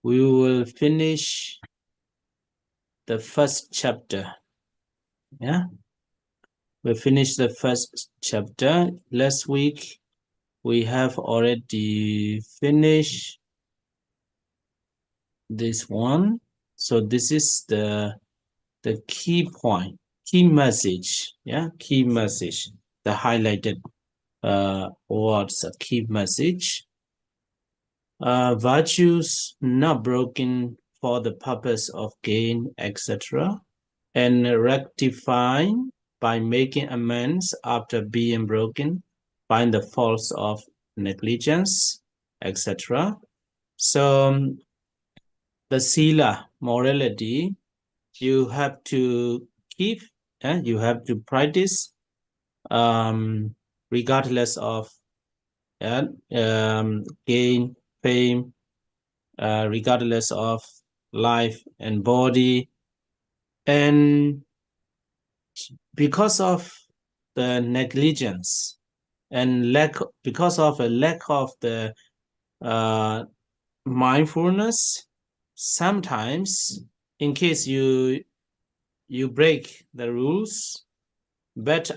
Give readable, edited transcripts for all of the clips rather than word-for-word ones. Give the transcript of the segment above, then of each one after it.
we will finish the first chapter. Yeah, we finished the first chapter. Last week we have already finished this one. So this is the key point, key message. Yeah, key message. The highlighted words, a key message. Virtues not broken for the purpose of gain, etc., and rectifying by making amends after being broken by the faults of negligence, etc. So the sila, morality, you have to keep, you have to practice regardless of gain, fame, regardless of life and body. And because of the negligence and because of a lack of the mindfulness, sometimes in case you break the rules, but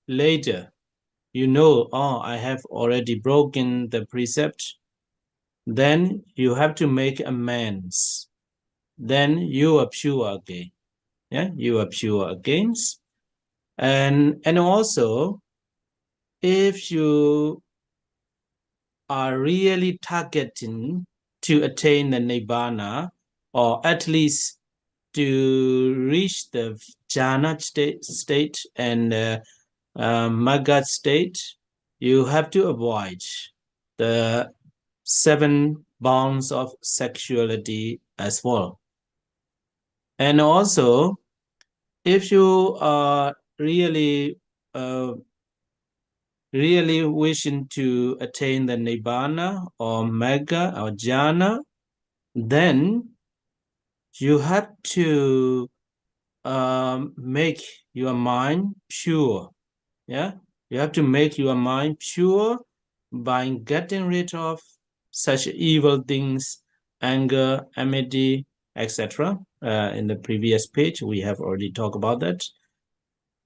later you know, oh, I have already broken the precept, then you have to make amends. Then you are pure again. Yeah, you are pure again. And also, if you are really targeting to attain the Nibbana, or at least to reach the jhana state and magga state, you have to avoid the 7 bounds of sexuality as well. And also, if you are really wishing to attain the Nibbana or Magga or Jhana, then you have to make your mind pure. Yeah, you have to make your mind pure by getting rid of such evil things, anger, enmity, etc. In the previous page, we have already talked about that,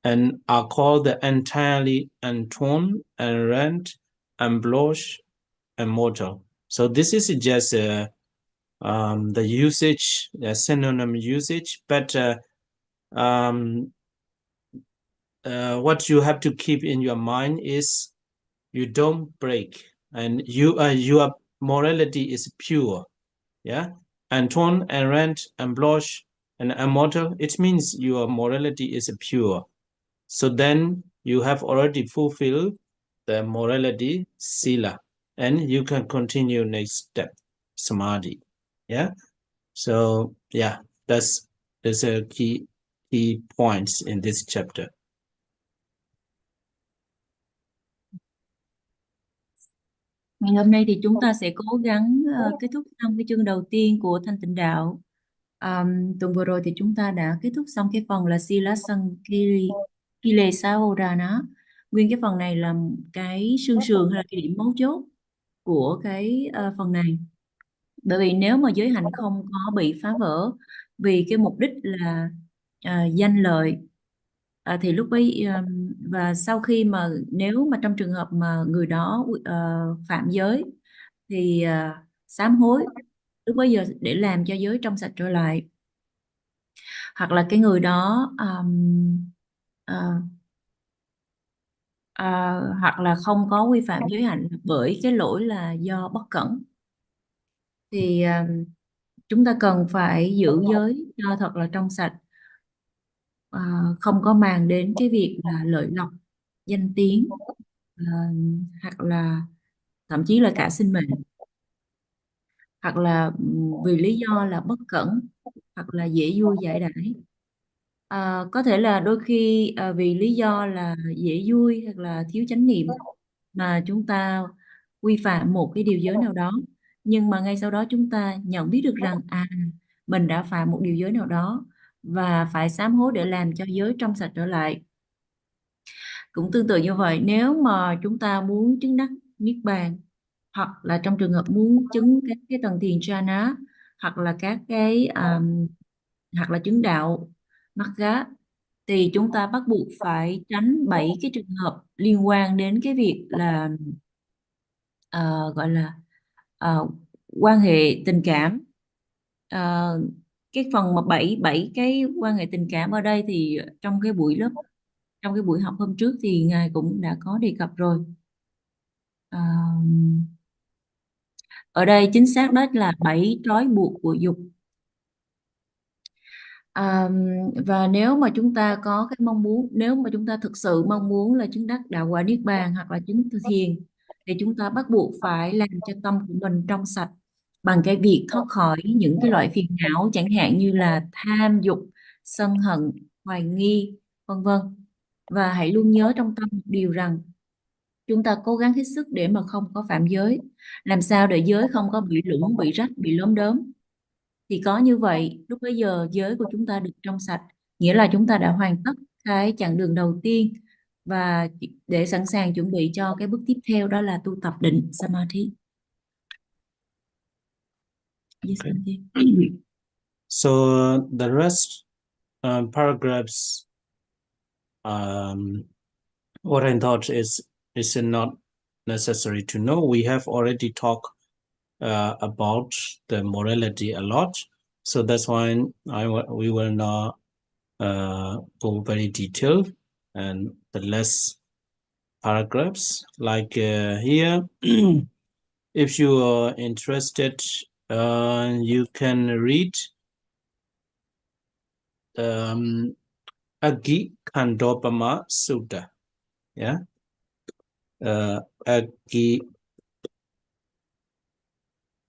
and are called the entirely untorn, unrent, unblush, and mortal. So this is just the usage, the synonym usage, but what you have to keep in your mind is you don't break, and your morality is pure. Yeah, untorn, unrent, unblush, and immortal. It means your morality is pure. So then you have already fulfilled the morality sila, and you can continue next step, samadhi. Yeah. So yeah, that's a key points in this chapter. Ngày hôm nay thì chúng ta sẽ cố gắng kết thúc xong cái chương đầu tiên của Thanh Tịnh Đạo. Tuần vừa rồi thì chúng ta đã kết thúc xong cái phần là Sila Sankile Sahodana. Nguyên cái phần này là cái xương sườn hay là cái điểm mấu chốt của cái phần này. Bởi vì nếu mà giới hạnh không có bị phá vỡ vì cái mục đích là danh lợi, thì lúc ấy và sau khi mà nếu mà trong trường hợp mà người đó phạm giới thì sám hối lúc bấy giờ để làm cho giới trong sạch trở lại, hoặc là cái người đó hoặc là không có vi phạm giới hạnh bởi cái lỗi là do bất cẩn, thì chúng ta cần phải giữ giới cho thật là trong sạch, không có màng đến cái việc là lợi lộc, danh tiếng, hoặc là thậm chí là cả sinh mệnh, hoặc là vì lý do là bất cẩn, hoặc là dễ vui dãi đãi. Có thể là đôi khi vì lý do là dễ vui hoặc là thiếu chánh niệm mà chúng ta vi phạm một cái điều giới nào đó, nhưng mà ngay sau đó chúng ta nhận biết được rằng mình đã phạm một điều giới nào đó và phải sám hối để làm cho giới trong sạch trở lại. Cũng tương tự như vậy, nếu mà chúng ta muốn chứng đắc niết bàn hoặc là trong trường hợp muốn chứng cái tầng thiền jhana, hoặc là các cái hoặc là chứng đạo magga, thì chúng ta bắt buộc phải tránh 7 cái trường hợp liên quan đến cái việc là gọi là quan hệ tình cảm. Cái phần mà bảy cái quan hệ tình cảm ở đây thì trong cái buổi học hôm trước thì Ngài cũng đã có đề cập rồi. Ở đây chính xác đó là 7 trói buộc của dục. Và nếu mà chúng ta có cái mong muốn, nếu mà chúng ta thực sự mong muốn là chứng đắc đạo quả niết bàn hoặc là chứng thiền, thì chúng ta bắt buộc phải làm cho tâm của mình trong sạch bằng cái việc thoát khỏi những cái loại phiền não, chẳng hạn như là tham dục, sân hận, hoài nghi, vân vân. Và hãy luôn nhớ trong tâm một điều rằng chúng ta cố gắng hết sức để mà không có phạm giới, làm sao để giới không có bị lũng, bị rách, bị lốm đốm. Thì có như vậy, lúc bấy giờ giới của chúng ta được trong sạch, nghĩa là chúng ta đã hoàn tất cái chặng đường đầu tiên và để sẵn sàng chuẩn bị cho cái bước tiếp theo, đó là tu tập định Samadhi. Yes, Okay. So the rest paragraphs, what I thought is not necessary to know. We have already talked about the morality a lot, so that's why we will not go very detailed, and the less paragraphs like here. If you are interested, you can read Agikhandopama Sutta. Yeah.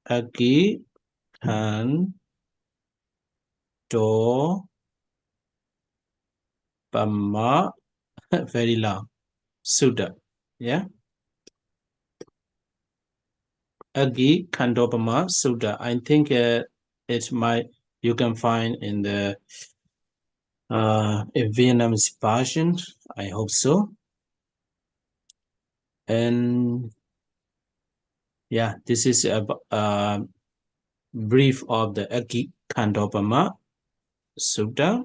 Agikhandopama, very long, Sutta. Yeah. Agikhandopama Sutta. I think you can find in the Vietnamese version. I hope so. And yeah, this is a brief of the Agikhandopama Sutta.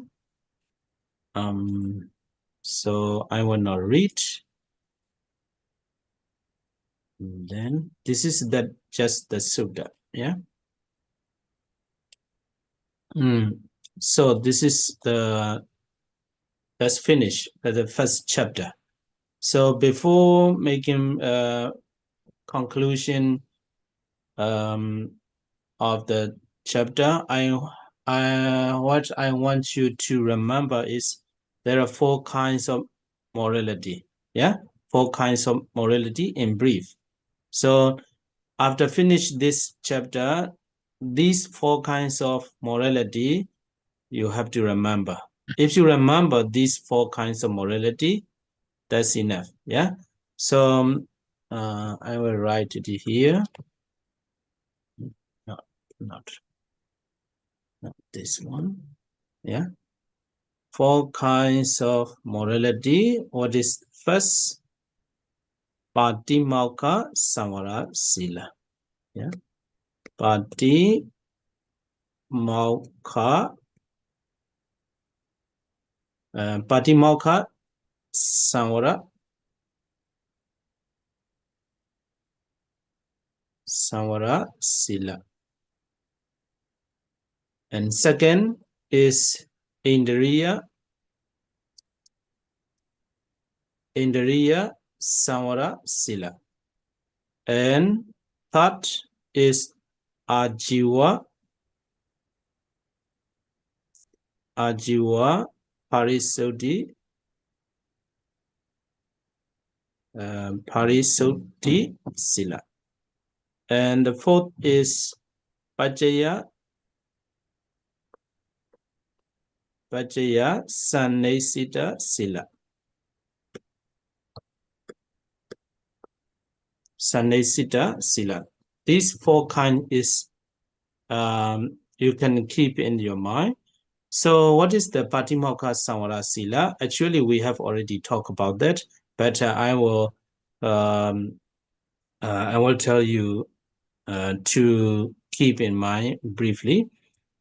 So I will not read. And then this is just the sutta. Yeah. So this is let's finish the first chapter. So before making conclusion of the chapter, what I want you to remember is there are 4 kinds of morality. Yeah, 4 kinds of morality in brief. So after finish this chapter, these 4 kinds of morality you have to remember. If you remember these 4 kinds of morality, that's enough. Yeah. So I will write it here. No, not this one. Yeah. 4 kinds of morality. What is first? Patimokkha Samvara Sila. Yeah. Patimokkha Samvara Sila. And second is Indriya Samvara Sila. And third is Ajiva Parisuddhi Sila. And the fourth is Pajaya Sannesita Sila. Sannesita Sila. These 4 kinds is you can keep in your mind. So what is the Patimokkha Samvara Sila? Actually, we have already talked about that, but I will I will tell you to keep in mind briefly.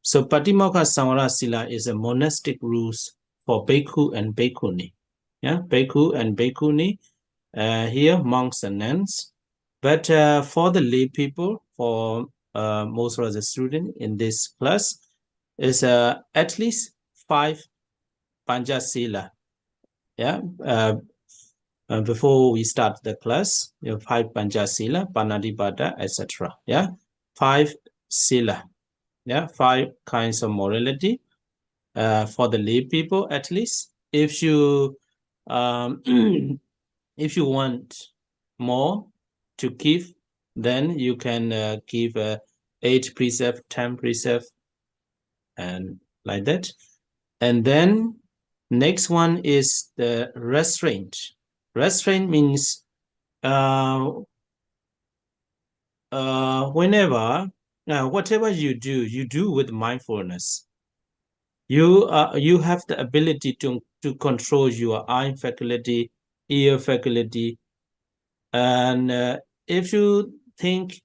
So Patimokkha Samvara Sila is a monastic rules for Bhikkhu and Bhikkhuni. Yeah, Bhikkhu and Bhikkhuni, here monks and nuns. But for the lay people, for most of the students in this class, is at least 5 Panchasila. Yeah, before we start the class, you have 5 Panchasila, Panadipada, etc. Yeah, 5 Sila. Yeah, 5 kinds of morality for the lay people at least. If you if you want more to give, then you can give 8 precept, 10 precept, and like that. And then next one is the restraint. Restraint means whenever whatever you do with mindfulness. You have the ability to control your eye faculty, ear faculty, and if you think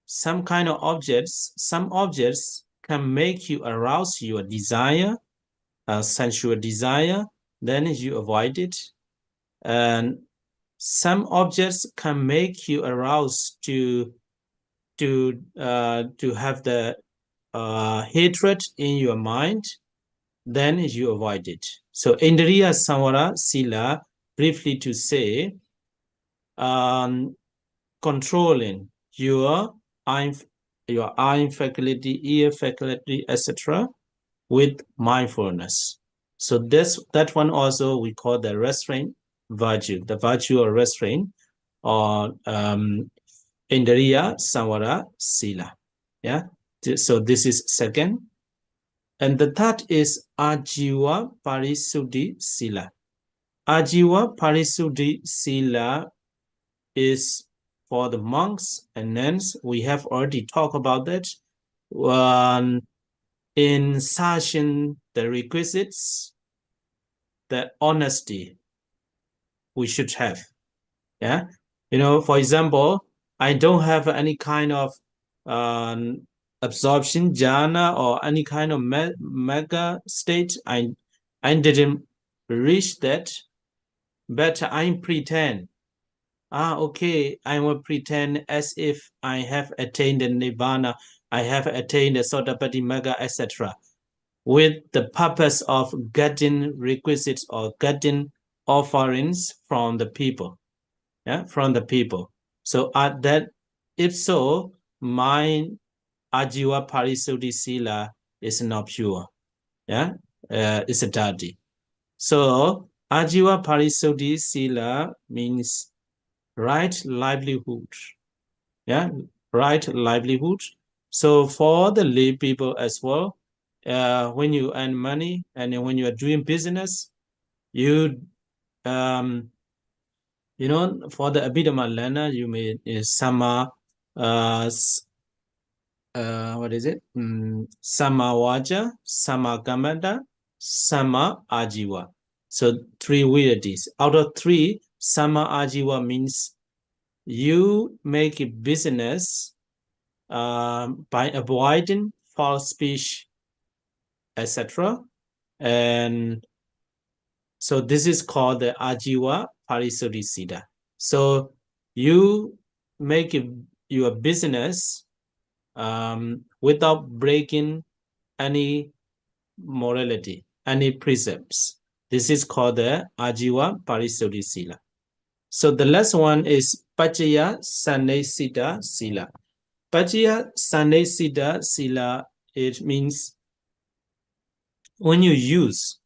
some kind of objects, some objects can make you arouse your desire, sensual desire, then you avoid it. And some objects can make you arouse to have the hatred in your mind, then you avoid it. So Indriya Samvara Sila, briefly to say, controlling your eye faculty, ear faculty, etc., with mindfulness. So that one also we call the restraint virtue, the virtue of restraint, or Indriya Samvara Sila. Yeah. So this is second. And the third is Ajiva Parisuddhi Sila. Ajiva Parisuddhi Sila is for the monks and nuns. We have already talked about that. In Sashin, the requisites, the honesty we should have. Yeah. For example, I don't have any kind of absorption jhana or any kind of mega state. I didn't reach that, but I pretend. Okay, I will pretend as if I have attained the Nibbana, I have attained the Sotapadimagga, etc., with the purpose of getting requisites or getting offerings from the people. Yeah, from the people. So that, if so, my Ajiva Parisuddhi Sila is not pure. Yeah, it's a dirty. So Ajiva Parisuddhi Sila means right livelihood. Yeah, right livelihood. So for the lay people as well, when you earn money and when you are doing business, you for the Abhidhamma learner, you may sama what is it? Sama Vaja, Sama Kamanda, Sama Ajiva. So 3 weirdies. Out of 3, Sama Ajiva means you make a business by avoiding false speech, etc. And so this is called the Ajiva Parisuddhi Sila. So you make your business without breaking any morality, any precepts. This is called the Ajiva Parisuddhi Sila. So the last one is Pachaya Sannesita Sila. Pachaya Sannesita Sila, it means when you use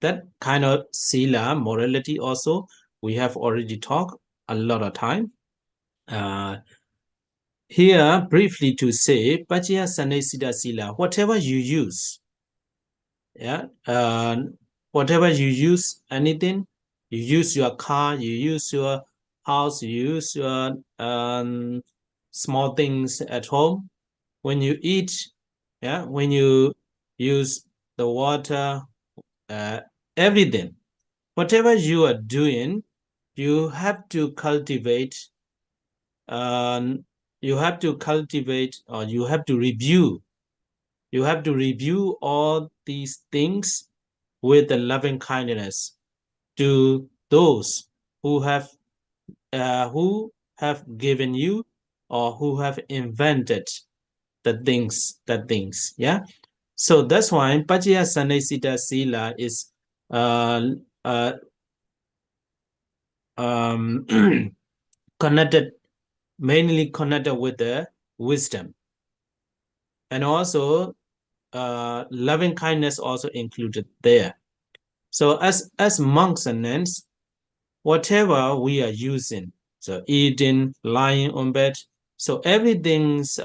that kind of Sila, morality also, we have already talked a lot of time. Here, briefly to say, Pachaya Sannesita Sila, whatever you use, yeah, whatever you use, anything, you use your car, you use your house, you use your small things at home. When you eat, yeah, when you use the water, everything, whatever you are doing, you have to cultivate you have to cultivate, or you have to review. You have to review all these things with the loving kindness to those who have given you, or who have invented the things. Yeah. So that's why Pajaya Sila is mainly connected with the wisdom, and also loving kindness also included there. So as monks and nuns, whatever we are using, so eating, lying on bed, so everything's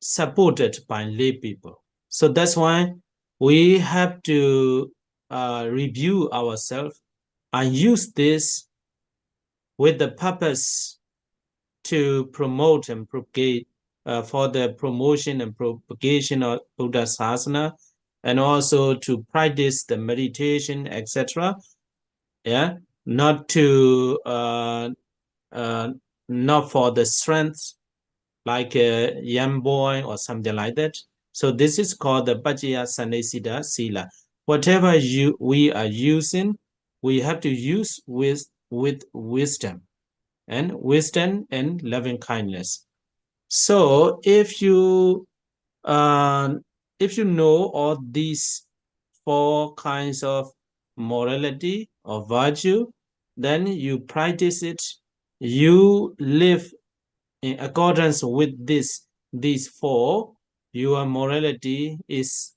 supported by lay people. So that's why we have to review ourselves and use this with the purpose to promote and propagate, for the promotion and propagation of Buddha Sasana, and also to practice the meditation, etc. Yeah, not to not for the strength, like a young boy or something like that. So this is called the Pajaya Sannesita Sila. Whatever we are using, we have to use with wisdom and loving kindness. So if you know all these four kinds of morality or virtue, then you practice it. You live in accordance with these four. Your morality is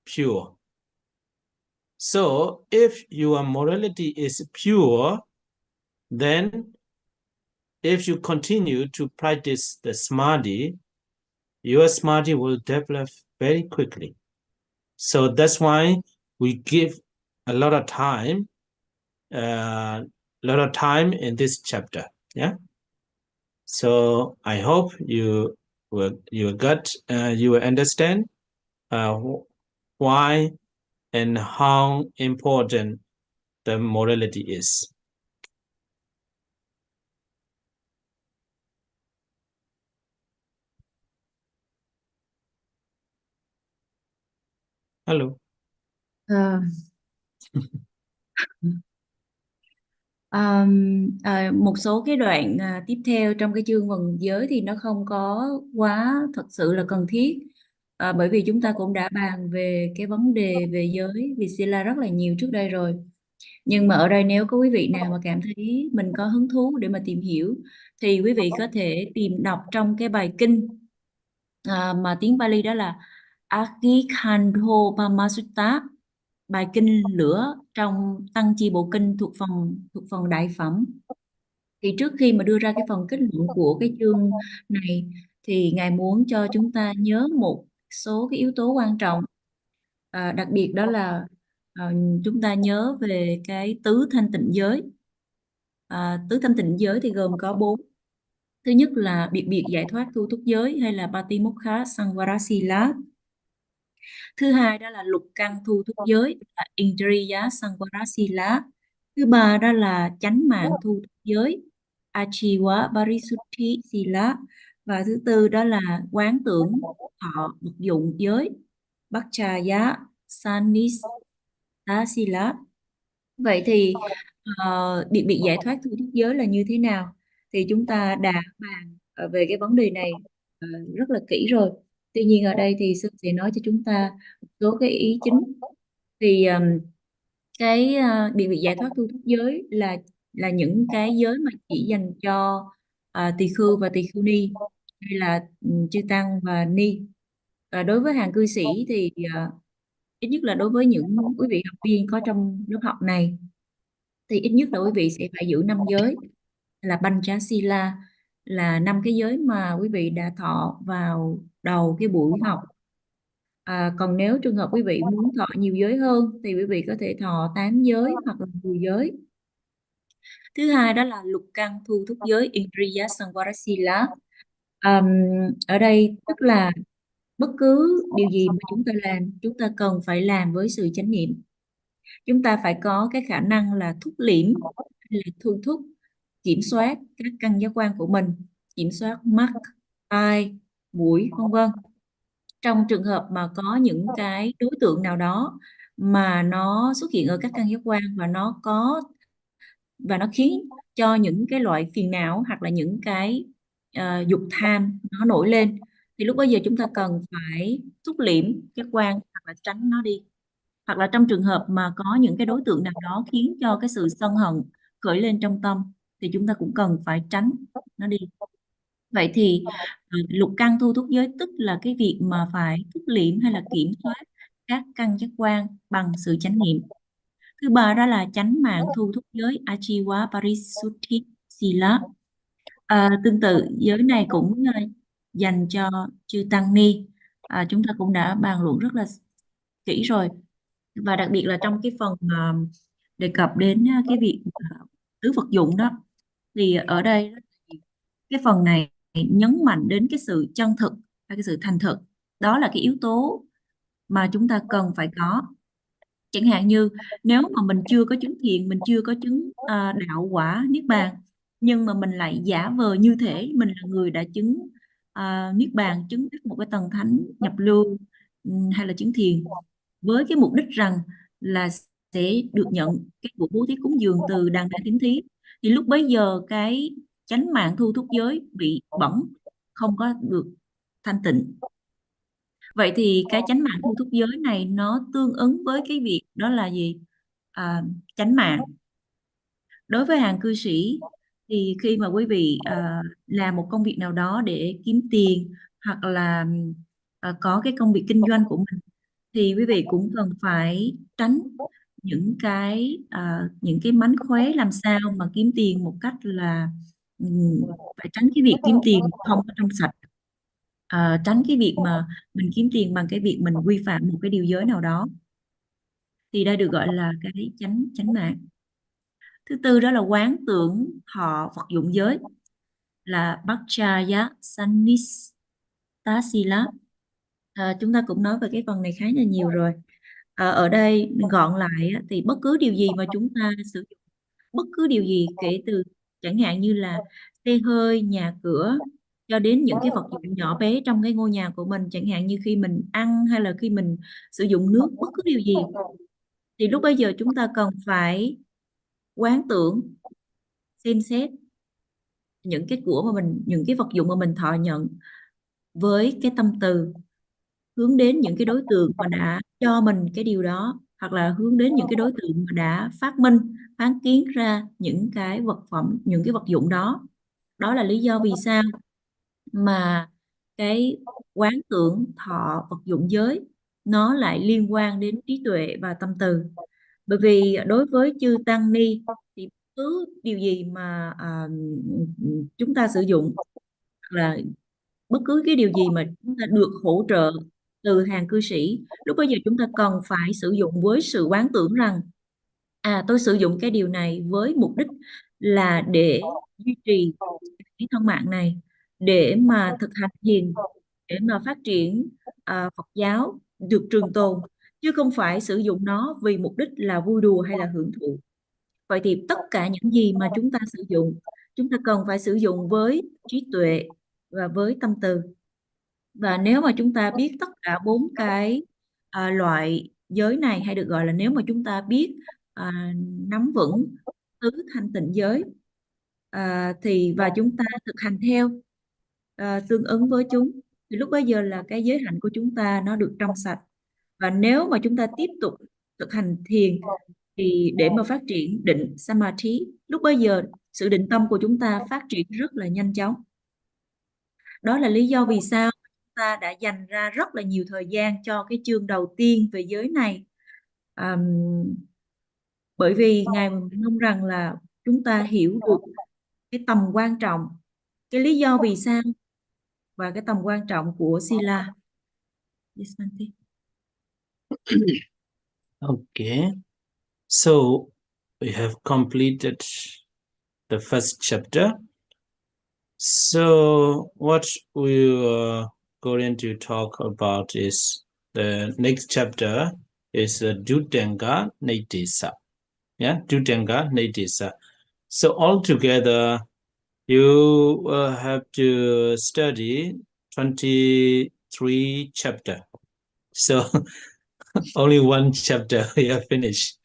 pure. So if your morality is pure, then if you continue to practice the samadhi, your samadhi will develop very quickly. So that's why we give a lot of time in this chapter. Yeah. So I hope you will understand why and how important the morality is. Hello. Một số cái đoạn tiếp theo trong cái chương vần giới thì nó không có quá thật sự là cần thiết, bởi vì chúng ta cũng đã bàn về cái vấn đề về giới vì Sila rất là nhiều trước đây rồi. Nhưng mà ở đây nếu có quý vị nào mà cảm thấy mình có hứng thú để mà tìm hiểu thì quý vị có thể tìm đọc trong cái bài kinh mà tiếng Pali đó là Akikhandhopammasutta, bài kinh lửa trong Tăng Chi Bộ Kinh thuộc phần đại phẩm. Thì trước khi mà đưa ra cái phần kết luận của cái chương này thì Ngài muốn cho chúng ta nhớ một số cái yếu tố quan trọng, đặc biệt đó là chúng ta nhớ về cái tứ thanh tịnh giới. Tứ thanh tịnh giới thì gồm có 4. Thứ nhất là biệt biệt giải thoát thu thúc giới hay là Patimokha Samvarasila. Thứ hai đó là lục căn thu thúc giới là Indriya Samvarasila. Thứ ba đó là chánh mạng thu thúc giới Achiwa Parisuddhi Sila. Và thứ tư đó là quán tưởng thọ vật dụng giới Bhakchaya Sannistasila. Vậy thì biệt biệt giải thoát thu thúc giới là như thế nào? Thì chúng ta đã bàn về cái vấn đề này rất là kỹ rồi. Tuy nhiên ở đây thì sư sẽ nói cho chúng ta một số cái ý chính. Thì cái biệt biệt giải thoát thu thúc giới là những cái giới mà chỉ dành cho tỳ khưu và tỳ khưu ni, hay là chư tăng và ni. Đối với hàng cư sĩ thì ít nhất là đối với những quý vị học viên có trong lớp học này thì ít nhất là quý vị sẽ phải giữ 5 giới là Panchasila, là 5 cái giới mà quý vị đã thọ vào đầu cái buổi học. Còn nếu trường hợp quý vị muốn thọ nhiều giới hơn thì quý vị có thể thọ 8 giới hoặc là 10 giới. Thứ hai đó là lục căn thu thúc giới Indriya Samvarasila. Ở đây tức là bất cứ điều gì mà chúng ta làm, chúng ta cần phải làm với sự chánh niệm. Chúng ta phải có cái khả năng là thúc liễm hay là thu thúc, kiểm soát các căn giác quan của mình. kiểm soát mắt, tai, mũi, vân vân. Trong trường hợp mà có những cái đối tượng nào đó mà nó xuất hiện ở các căn giác quan và nó khiến cho những cái loại phiền não hoặc là những cái dục tham nó nổi lên, thì lúc bấy giờ chúng ta cần phải xúc liễm giác quan hoặc là tránh nó đi. Hoặc là trong trường hợp mà có những cái đối tượng nào đó khiến cho cái sự sân hận khởi lên trong tâm, thì chúng ta cũng cần phải tránh nó đi. Vậy thì lục căn thu thúc giới tức là cái việc mà phải xúc liễm hay là kiểm soát các căn giác quan bằng sự chánh niệm. Thứ ba đó là chánh mạng thu thúc giới Ajiwa Parisuddhi Sila. Tương tự giới này cũng dành cho chư tăng ni. Chúng ta cũng đã bàn luận rất là kỹ rồi, và đặc biệt là trong cái phần mà đề cập đến cái việc tứ vật dụng đó, thì ở đây cái phần này nhấn mạnh đến cái sự chân thực hay cái sự thành thực. Đó là cái yếu tố mà chúng ta cần phải có. Chẳng hạn như nếu mà mình chưa có chứng thiền, mình chưa có chứng đạo quả niết bàn, nhưng mà mình lại giả vờ như thể mình là người đã chứng niết bàn, chứng đắc một cái tầng thánh nhập lưu, hay là chứng thiền, với cái mục đích rằng là sẽ được nhận cái của bố thí cúng dường từ đàn đa tín thí, thì lúc bấy giờ cái chánh mạng thu thúc giới bị bẩn, không có được thanh tịnh. Vậy thì cái chánh mạng thu thúc giới này nó tương ứng với cái việc đó là gì? Chánh mạng. Đối với hàng cư sĩ thì khi mà quý vị làm một công việc nào đó để kiếm tiền, hoặc là có cái công việc kinh doanh của mình, thì quý vị cũng cần phải tránh những cái mánh khóe làm sao mà kiếm tiền một cách là phải tránh cái việc kiếm tiền không có trong sạch. Tránh cái việc mà mình kiếm tiền bằng cái việc mình vi phạm một cái điều giới nào đó, thì đây được gọi là cái chánh mạng. Thứ tư đó là quán tưởng thọ vật dụng giới, là Bhaccaya Sannistasila. Chúng ta cũng nói về cái phần này khá là nhiều rồi. Ở đây gọn lại thì bất cứ điều gì mà chúng ta sử dụng, bất cứ điều gì kể từ chẳng hạn như là xe hơi, nhà cửa, cho đến những cái vật dụng nhỏ bé trong cái ngôi nhà của mình, chẳng hạn như khi mình ăn hay là khi mình sử dụng nước, bất cứ điều gì, thì lúc bây giờ chúng ta cần phải quán tưởng, xem xét những cái những cái vật dụng mà mình thọ nhận với cái tâm từ hướng đến những cái đối tượng mà đã cho mình cái điều đó, hoặc là hướng đến những cái đối tượng mà đã phát minh, phán kiến ra những cái vật phẩm, những cái vật dụng đó. Đó là lý do vì sao mà cái quán tưởng thọ vật dụng giới nó lại liên quan đến trí tuệ và tâm từ. Bởi vì đối với chư tăng ni thì bất cứ điều gì mà chúng ta sử dụng, là bất cứ cái điều gì mà chúng ta được hỗ trợ từ hàng cư sĩ, lúc bây giờ chúng ta cần phải sử dụng với sự quán tưởng rằng tôi sử dụng cái điều này với mục đích là để duy trì cái thân mạng này, để mà thực hành thiền, để mà phát triển Phật giáo được trường tồn, chứ không phải sử dụng nó vì mục đích là vui đùa hay là hưởng thụ. Vậy thì tất cả những gì mà chúng ta sử dụng, chúng ta cần phải sử dụng với trí tuệ và với tâm từ. Và nếu mà chúng ta biết tất cả 4 cái loại giới này, hay được gọi là nếu mà chúng ta biết nắm vững tứ thanh tịnh giới, và chúng ta thực hành theo tương ứng với chúng, thì lúc bấy giờ là cái giới hạnh của chúng ta nó được trong sạch. Và nếu mà chúng ta tiếp tục thực hành thiền, thì để mà phát triển định samadhi, lúc bấy giờ sự định tâm của chúng ta phát triển rất là nhanh chóng. Đó là lý do vì sao chúng ta đã dành ra rất là nhiều thời gian cho cái chương đầu tiên về giới này. Bởi vì Ngài mong rằng là chúng ta hiểu được cái tầm quan trọng, cái lý do vì sao và cái tầm quan trọng của Sila. Okay, so we have completed the first chapter. So what we are going to talk about is the next chapter is Dutanga Naitisa. Yeah, Dutanga Naitisa. So altogether you have to study 23 chapter. So only one chapter you have finished.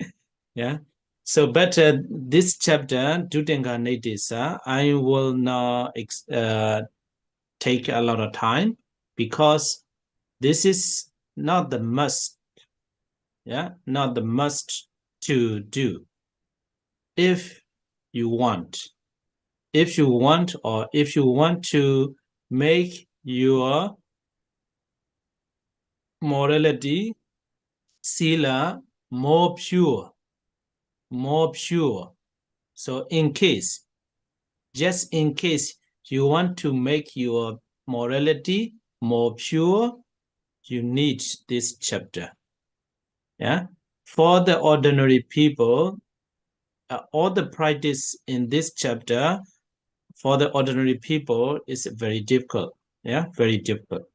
Yeah. So better this chapter, Dutenga Nadisa, I will not take a lot of time because this is not the must. Yeah, not the must to do. If you want, or if you want to make your morality, sila, more pure. So just in case you want to make your morality more pure, you need this chapter. Yeah, for the ordinary people, all the practice in this chapter for the ordinary people is very difficult. Yeah, very difficult.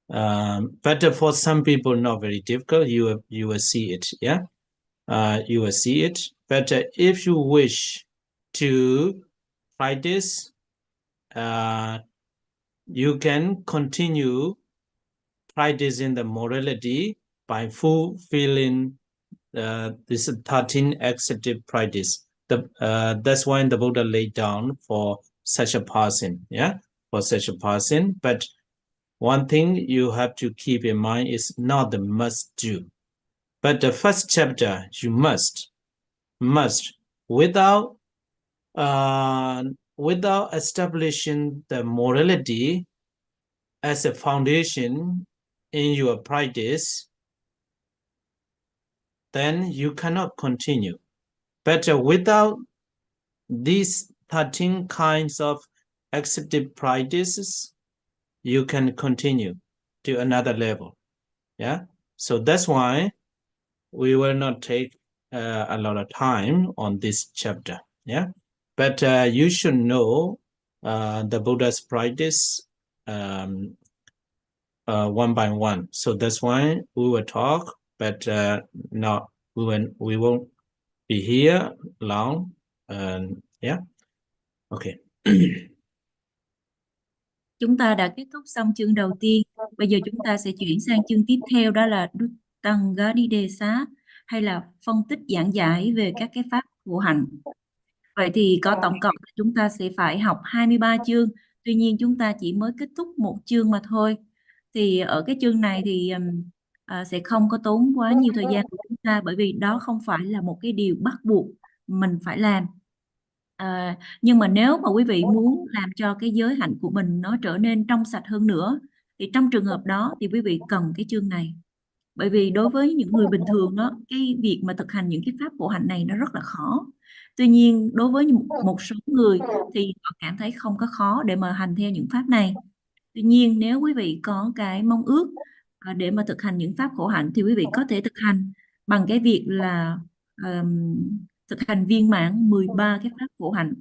But for some people, not very difficult. You will see it. Yeah, you will see it. But if you wish to practice, you can continue practicing the morality by fulfilling this 13 accepted practice. That's why the Buddha laid down for such a person. Yeah, for such a person. But one thing you have to keep in mind is not the must do. But the first chapter you must without establishing the morality as a foundation in your practice, then you cannot continue. But without these 13 kinds of accepted practices, you can continue to another level. Yeah, so that's why we will not take a lot of time on this chapter. Yeah, but you should know the Buddha's practice one by one. So that's why we will talk, but not we won't be here long. Yeah, okay. Chúng ta đã kết thúc xong chương đầu tiên. Bây giờ chúng ta sẽ chuyển sang chương tiếp theo, đó là Duttanga hay là phân tích giảng giải về các cái pháp khổ hạnh. Vậy thì có tổng cộng chúng ta sẽ phải học 23 chương. Tuy nhiên chúng ta chỉ mới kết thúc một chương mà thôi. Thì ở cái chương này thì sẽ không có tốn quá nhiều thời gian của chúng ta, bởi vì đó không phải là một cái điều bắt buộc mình phải làm. Nhưng mà nếu mà quý vị muốn làm cho cái giới hạnh của mình nó trở nên trong sạch hơn nữa, thì trong trường hợp đó thì quý vị cần cái chương này. Bởi vì đối với những người bình thường đó, cái việc mà thực hành những cái pháp khổ hạnh này nó rất là khó. Tuy nhiên đối với một số người thì họ cảm thấy không có khó để mà hành theo những pháp này. Tuy nhiên nếu quý vị có cái mong ước để mà thực hành những pháp khổ hạnh thì quý vị có thể thực hành bằng cái việc là thực hành viên mãn 13 cái pháp khổ hạnh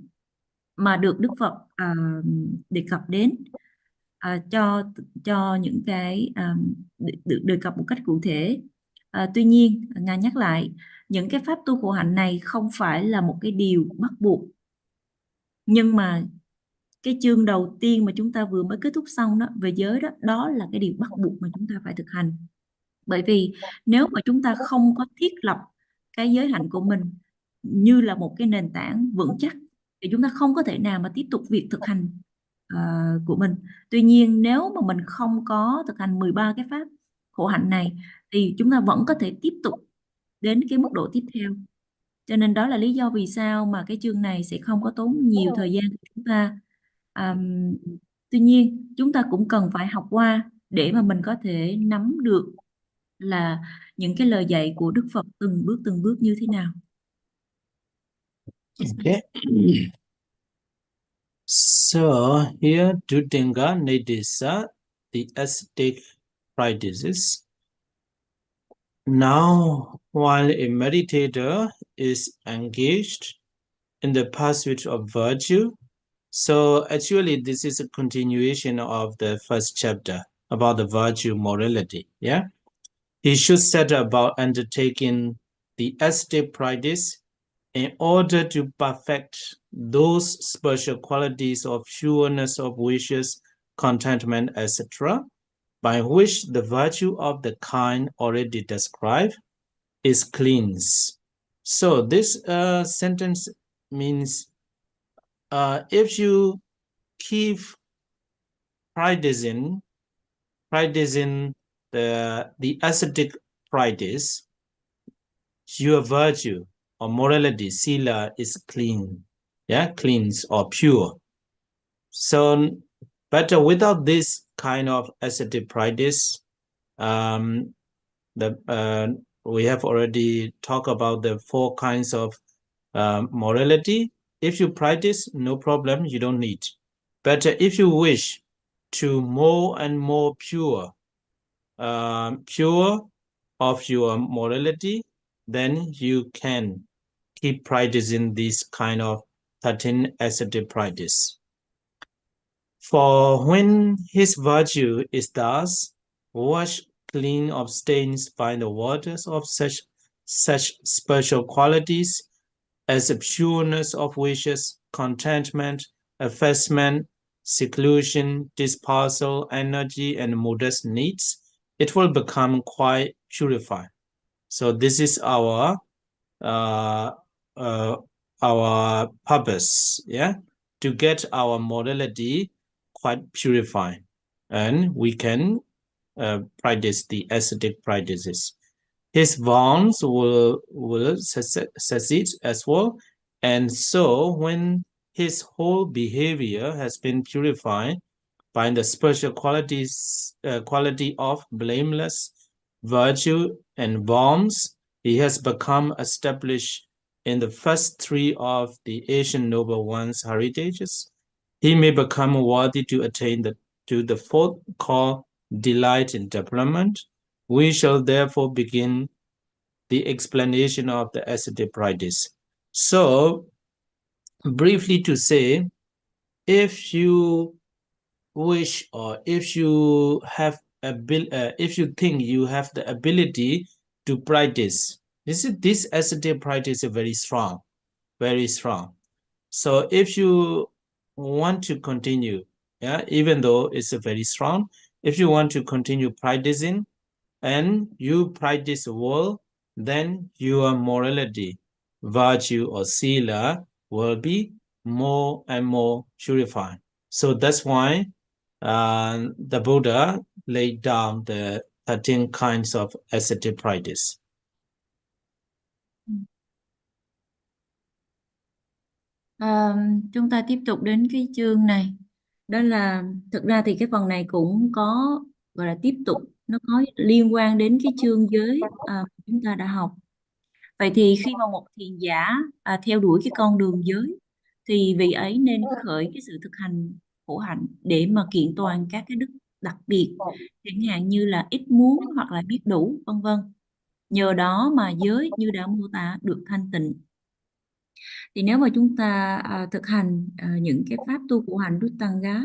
mà được Đức Phật đề cập đến cho những cái được đề cập một cách cụ thể. Tuy nhiên Ngài nhắc lại, những cái pháp tu khổ hạnh này không phải là một cái điều bắt buộc. Nhưng mà cái chương đầu tiên mà chúng ta vừa mới kết thúc xong đó, về giới đó, đó là cái điều bắt buộc mà chúng ta phải thực hành. Bởi vì nếu mà chúng ta không có thiết lập cái giới hạnh của mình như là một cái nền tảng vững chắc thì chúng ta không có thể nào mà tiếp tục việc thực hành của mình. Tuy nhiên nếu mà mình không có thực hành 13 cái pháp khổ hạnh này thì chúng ta vẫn có thể tiếp tục đến cái mức độ tiếp theo. Cho nên đó là lý do vì sao mà cái chương này sẽ không có tốn nhiều thời gian của chúng ta. Tuy nhiên chúng ta cũng cần phải học qua để mà mình có thể nắm được là những cái lời dạy của Đức Phật từng bước như thế nào. Okay. So here Duttanga Nadisa, the ascetic practices. Now, while a meditator is engaged in the pursuit of virtue, so actually this is a continuation of the first chapter about the virtue morality. Yeah, he should set about undertaking the ascetic practice in order to perfect those special qualities of pureness of wishes, contentment, etc., by which the virtue of the kind already described is cleansed. So this sentence means if you keep practicing the ascetic practice, your virtue or morality, sila, is clean, cleansed or pure. So, but without this kind of ascetic practice, we have already talked about the 4 kinds of morality. If you practice, no problem, you don't need. But if you wish to more and more pure of your morality, then you can keep practicing this kind of 13 ascetic practice. For when his virtue is thus washed clean of stains by the waters of such special qualities as the pureness of wishes, contentment, effacement, seclusion, dispersal, energy, and modest needs, it will become quite purified. So this is our purpose, to get our morality quite purified, and we can practice the ascetic practices. His vows will succeed as well, and so when his whole behavior has been purified by the special quality of blameless virtue and vows, he has become established in the first 3 of the Asian Noble One's heritages. He may become worthy to attain to the 4th called delight in development. We shall therefore begin the explanation of the ascetic practice. So, briefly to say, if you wish, or if you have if you think you have the ability to practice, this ascetic practice is very strong, very strong. So if you want to continue, even though it's very strong, if you want to continue practicing and you practice well, then your morality, virtue, or sila will be more and more purified. So that's why the Buddha laid down the 13 kinds of ascetic practice. Chúng ta tiếp tục đến cái chương này. Đó là thực ra thì cái phần này cũng có gọi là tiếp tục, nó có liên quan đến cái chương giới chúng ta đã học. Vậy thì khi mà một thiền giả theo đuổi cái con đường giới thì vị ấy nên khởi cái sự thực hành khổ hạnh để mà kiện toàn các cái đức đặc biệt, chẳng hạn như là ít muốn hoặc là biết đủ, vân vân. Nhờ đó mà giới như đã mô tả được thanh tịnh. Thì nếu mà chúng ta thực hành những cái pháp tu khổ hạnh Ruttanga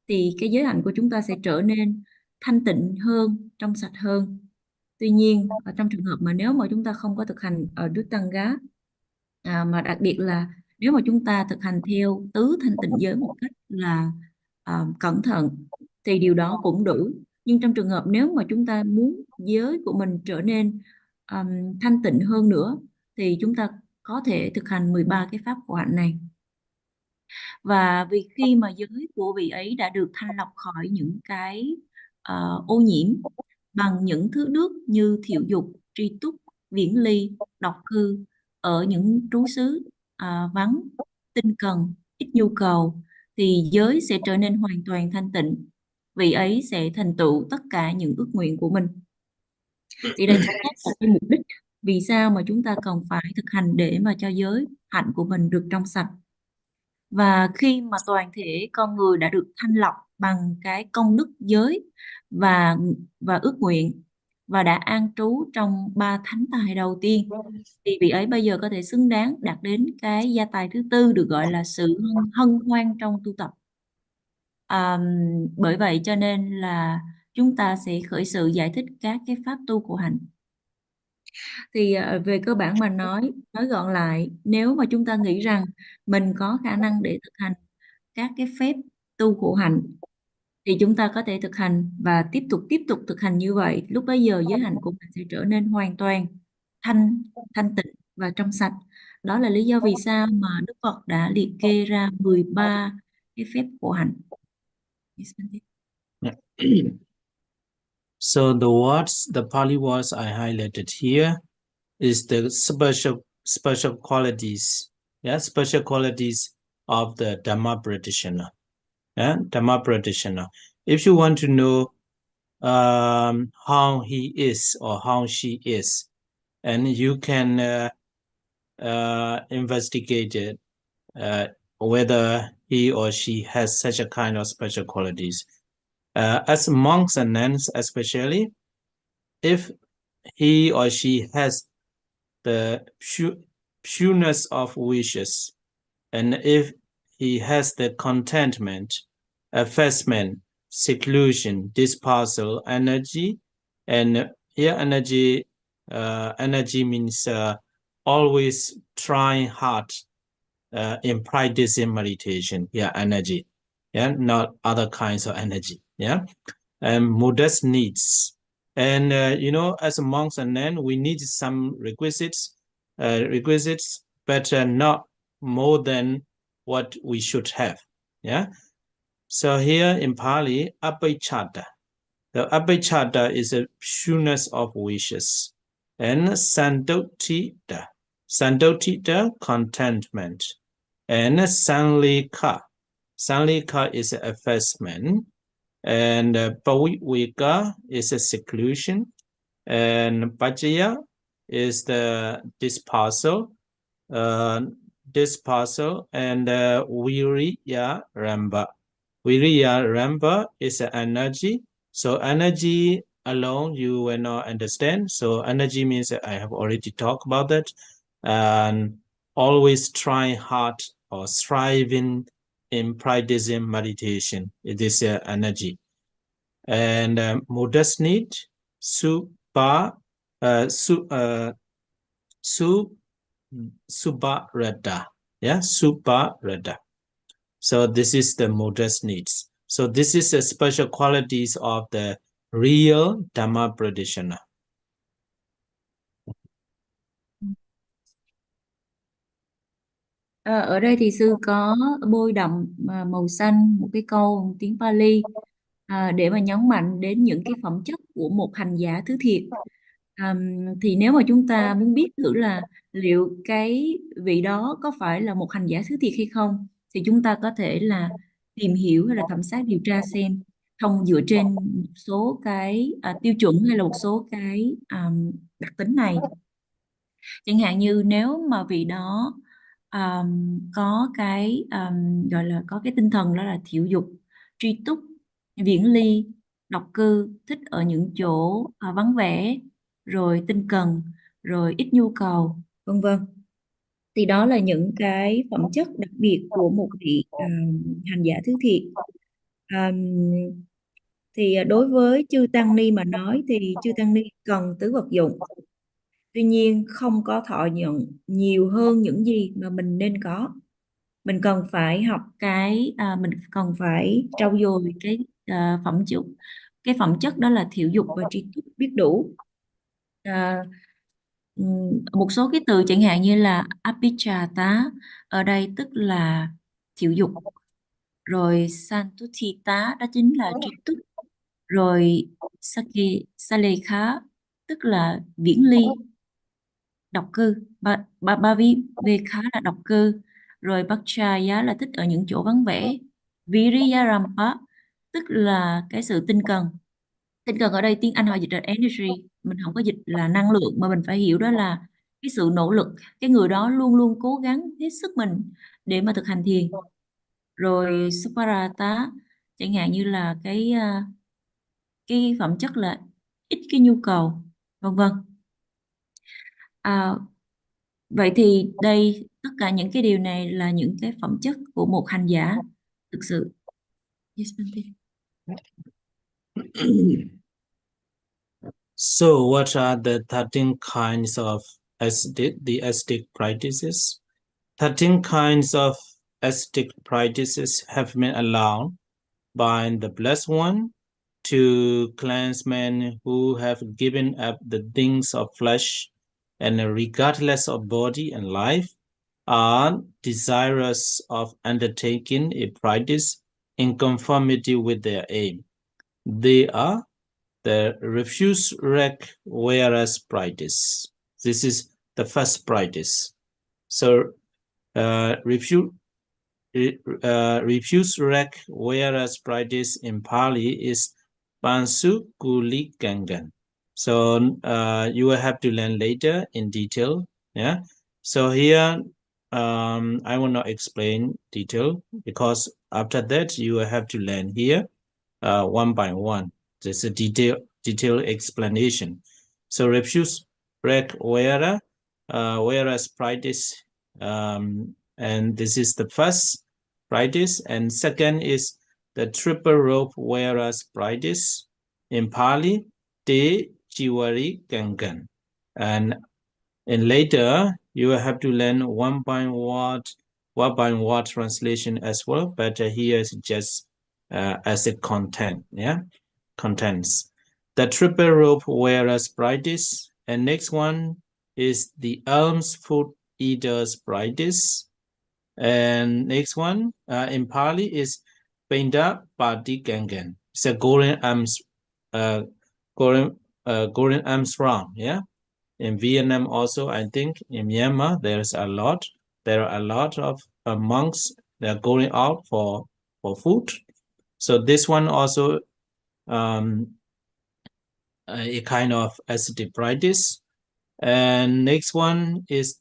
thì cái giới hạnh của chúng ta sẽ trở nên thanh tịnh hơn, trong sạch hơn. Tuy nhiên ở trong trường hợp mà nếu mà chúng ta không có thực hành ở Ruttanga, mà đặc biệt là nếu mà chúng ta thực hành theo tứ thanh tịnh giới một cách là cẩn thận thì điều đó cũng đủ. Nhưng trong trường hợp nếu mà chúng ta muốn giới của mình trở nên thanh tịnh hơn nữa thì chúng ta có thể thực hành 13 cái pháp khổ hạnh này. Và vì khi mà giới của vị ấy đã được thanh lọc khỏi những cái ô nhiễm bằng những thứ nước như thiệu dục, tri túc, viễn ly, độc cư ở những trú xứ vắng, tinh cần, ít nhu cầu, thì giới sẽ trở nên hoàn toàn thanh tịnh. Vị ấy sẽ thành tựu tất cả những ước nguyện của mình. Thì đây chính xác là cái mục đích vì sao mà chúng ta cần phải thực hành để mà cho giới hạnh của mình được trong sạch. Và khi mà toàn thể con người đã được thanh lọc bằng cái công đức giới và ước nguyện và đã an trú trong 3 thánh tài đầu tiên, thì vị ấy bây giờ có thể xứng đáng đạt đến cái gia tài thứ 4 được gọi là sự hân hoan trong tu tập. Bởi vậy cho nên là chúng ta sẽ khởi sự giải thích các cái pháp tu khổ hạnh. Thì về cơ bản mà nói gọn lại, nếu mà chúng ta nghĩ rằng mình có khả năng để thực hành các cái phép tu khổ hạnh thì chúng ta có thể thực hành và tiếp tục thực hành như vậy. Lúc bấy giờ giới hạnh của mình sẽ trở nên hoàn toàn thanh tịnh và trong sạch. Đó là lý do vì sao mà Đức Phật đã liệt kê ra 13 cái phép khổ hạnh. So the Pali words I highlighted here is the special qualities, yeah, special qualities of the Dhamma practitioner. Yeah, Dhamma practitioner. If you want to know how he is or how she is, and you can investigate it, whether he or she has such a kind of special qualities. As monks and nuns especially, if he or she has the pureness of wishes, and if he has the contentment, effacement, seclusion, dispersal, energy, and here energy means always trying hard in practicing meditation. Yeah, energy. Yeah, not other kinds of energy. Yeah, and modest needs. And as monks and nuns, we need some requisites, but not more than what we should have. Yeah. So here in Pali, abhijjhata. The abhijjhata is a pureness of wishes, and sandotita, contentment, and sanlika. Sanlika is effacement, and paviveka is a seclusion, and pajaya is the dispersal, and viriya ramba. Viriya ramba is an energy. So energy alone you will not understand. So energy means I have already talked about that, and always trying hard or striving in practicing meditation. It is energy. And modest need, subharata. Yeah, subharata. So this is the modest needs. So this is the special qualities of the real Dhamma practitioner. Ở đây thì sư có bôi đậm màu xanh một cái câu tiếng Pali để mà nhấn mạnh đến những cái phẩm chất của một hành giả thứ thiệt. Thì nếu mà chúng ta muốn biết thử là liệu cái vị đó có phải là một hành giả thứ thiệt hay không, thì chúng ta có thể là tìm hiểu hay là thẩm sát điều tra xem dựa trên một số cái tiêu chuẩn hay là một số cái đặc tính này. Chẳng hạn như nếu mà vị đó có cái gọi là có cái tinh thần đó là thiểu dục, tri túc, viễn ly, độc cư, thích ở những chỗ vắng vẻ, rồi tinh cần, rồi ít nhu cầu, vân vân, thì đó là những cái phẩm chất đặc biệt của một vị hành giả thứ thiệt. Thì đối với chư tăng ni mà nói thì chư tăng ni cần tứ vật dụng, tuy nhiên không có thọ nhận nhiều hơn những gì mà mình nên có. Mình cần phải học mình cần phải trau dồi cái phẩm chất đó là thiểu dục và tri túc biết đủ. Một số cái từ chẳng hạn như là abhijjhata ở đây tức là thiểu dục, rồi santuttita đó chính là tri túc, rồi salekha tức là viễn ly, độc cư, bhaviveka là độc cư, rồi bhaccaya là thích ở những chỗ vắng vẻ, viriyarampa tức là cái sự tinh cần. Tinh cần ở đây tiếng Anh họ dịch là energy, mình không có dịch là năng lượng, mà mình phải hiểu đó là cái sự nỗ lực, cái người đó luôn luôn cố gắng hết sức mình để mà thực hành thiền. Rồi saparata chẳng hạn như là cái phẩm chất là ít cái nhu cầu, vân vân. Vậy thì đây, tất cả những cái điều này là những cái phẩm chất của một hành giả thực sự. Yes, So what are the 13 kinds of ascetic practices? 13 kinds of ascetic practices have been allowed by the Blessed One to cleanse men who have given up the things of flesh and regardless of body and life are desirous of undertaking a practice in conformity with their aim. They are the refuse rack wearers practice. This is the first practice. So refuse rack wearers practice in Pali is Pansu Kuli Gangan. So you will have to learn later in detail. Yeah. So here I will not explain detail because after that you will have to learn here one by one. There's a detailed explanation. So refuse rack wearer wearers practice, and this is the first practice, and second is the triple rope wearers practice in Pali Te Chiwari Gangan, and later you will have to learn one by one translation as well, but here is just as a content, yeah, contents. The triple rope wearers practice, and next one is the alms food eaters practice, and next one in Pali is Penda Pati Gangan. It's a golden arms round, yeah. In Vietnam also, I think in Myanmar there are a lot of monks that are going out for food. So this one also a kind of ascetic practice. And next one is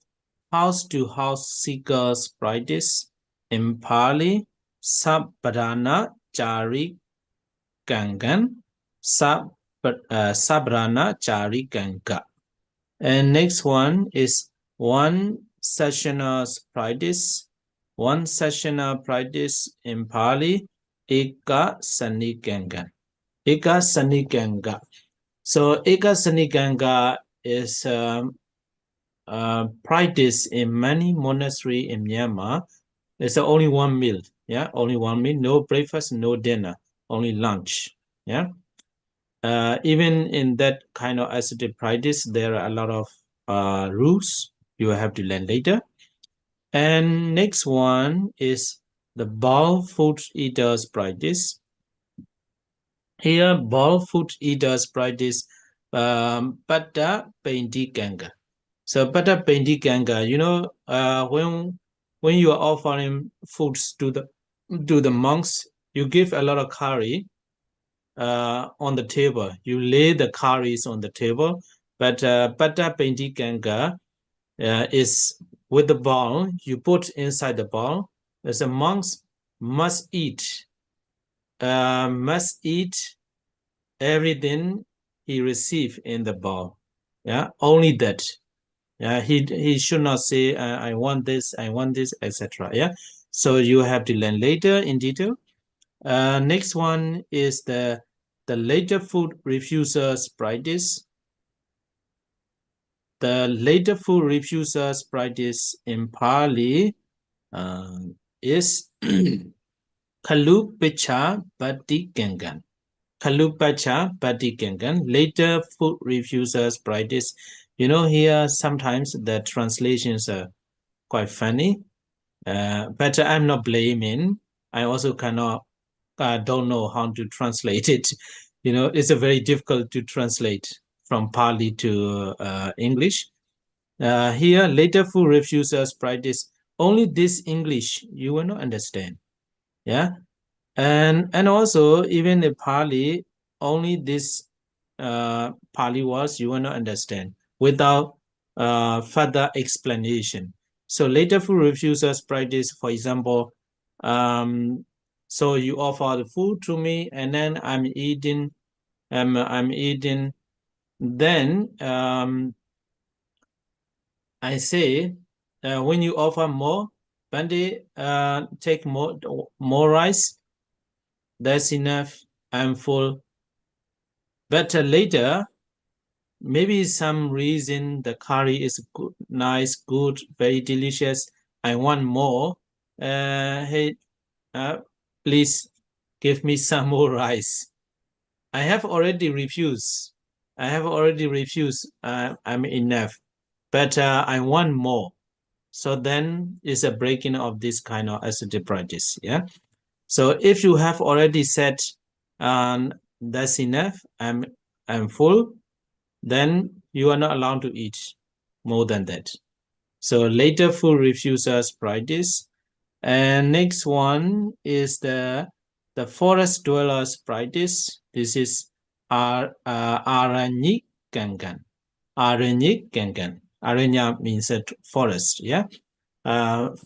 house to house seekers practice in Pali Sabrana Chari Gangan Sabrana Chari Ganga. And next one is one sessional practice. One sessional practice in Pali Eka Sanikanga. Eka Sanikanga. So Eka Sanikanga is practice in many monasteries in Myanmar. It's only one meal, yeah, only one meal, no breakfast, no dinner, only lunch, yeah. Even in that kind of ascetic practice, there are a lot of rules you will have to learn later. And next one is the bowl food eaters practice. Here, bowl food eaters practice Pata Painti Ganga. So Pata Painti Ganga, you know, when you are offering foods to the monks, you give a lot of curry on the table. You lay the curries on the table, but Pata Painti Ganga is with the bowl. You put inside the bowl. As the monks must eat everything he receive in the bowl. Yeah, only that. Yeah, he should not say I want this, etc. Yeah, so you have to learn later in detail. Next one is the later food refusers practice. The later food refusers practice in Pali is Kalupicha Bati Gangan. Kalupacha Bati Gangan. Later food refusers practice. You know, here sometimes the translations are quite funny, but I'm not blaming. I also don't know how to translate it. You know, it's a very difficult to translate from Pali to English. Here, later food refusers practice only this English you will not understand. Yeah, and also even in Pali, only this Pali words you will not understand without further explanation. So later food refusers practice, for example, so you offer the food to me, and then I'm eating. Then I say, when you offer more, Bande, take more rice. That's enough. I'm full. But later, maybe some reason the curry is good, nice, good, very delicious. I want more. Hey, please give me some more rice. I have already refused. I'm enough, but I want more. So then it's a breaking of this kind of ascetic practice. Yeah. So if you have already said, that's enough, I'm full, then you are not allowed to eat more than that. So later full refusers practice. And next one is the forest dwellers practice. This is Aranyik Gangan. Aranyik Gangan. Aranya means a forest. Yeah.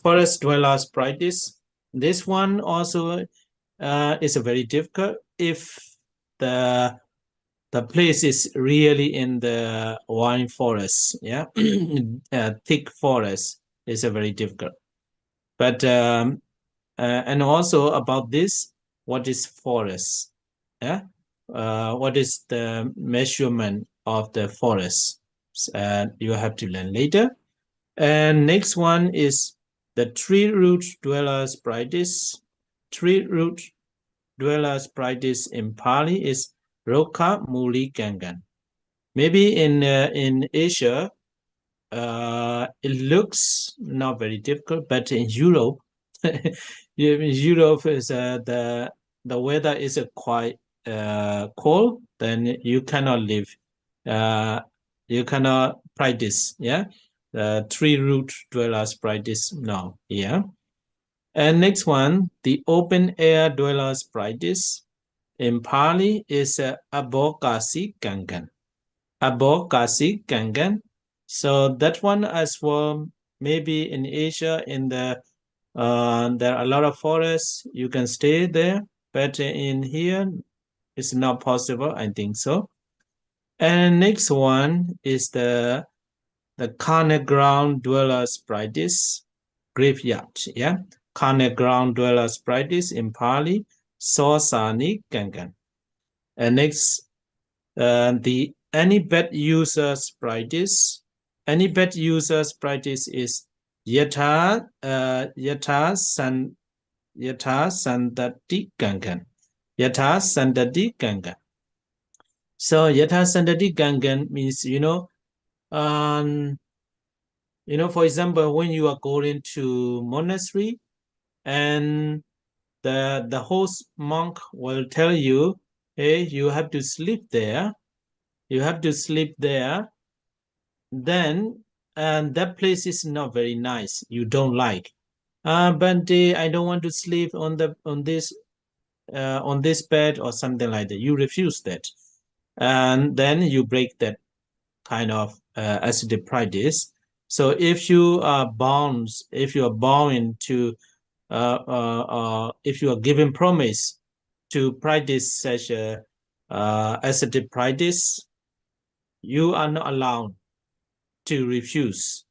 Forest dwellers practice. This one also is a very difficult if the place is really in the wine forest. Yeah. Thick forest is a very difficult. But and also about this, what is forest? Yeah. What is the measurement of the forest? You have to learn later. And next one is the tree root dwellers practice. Tree root dwellers practice in Pali is Roka Muli Gangan. Maybe in Asia, it looks not very difficult, but in Europe, in Europe is the weather is quite cold. Then you cannot live. You cannot practice. Yeah, the tree root dwellers practice now. Yeah, and next one, the open air dwellers practice in Pali is Abokasi Gangan. Abokasi Gangan. So that one as well, maybe in Asia, in the there are a lot of forests, you can stay there, but in here, it's not possible, I think so. And next one is the Karna ground dwellers practice, graveyard, yeah. Karna ground dwellers practice in Pali, Sosani Gangan. And next, the any bad users practice. Any bad users practice is Yatha Sandati Gangan. Yatha Sandati Gangan. So Yatha Sandati Gangan means, for example, when you are going to monastery and the host monk will tell you, hey, you have to sleep there. You have to sleep there. Then that place is not very nice. You don't like. Bante, I don't want to sleep on this bed or something like that. You refuse that, and then you break that kind of ascetic practice. So if you are bound, if you are given promise to practice such a ascetic practice, you are not allowed to refuse.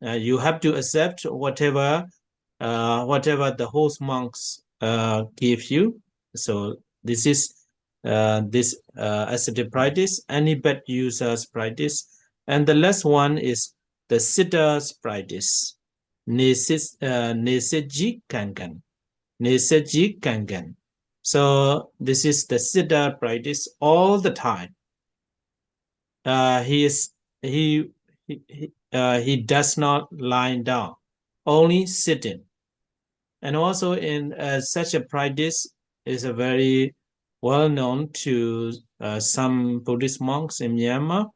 You have to accept whatever the host monks give you. So this is this ascetic practice, any bad users practice. And the last one is the siddhas practice, Neseji Kangan. Neseji Kangan. So this is the siddha practice all the time. He does not lie down, only sitting. And also in such a practice is a very well known to some Buddhist monks in Myanmar.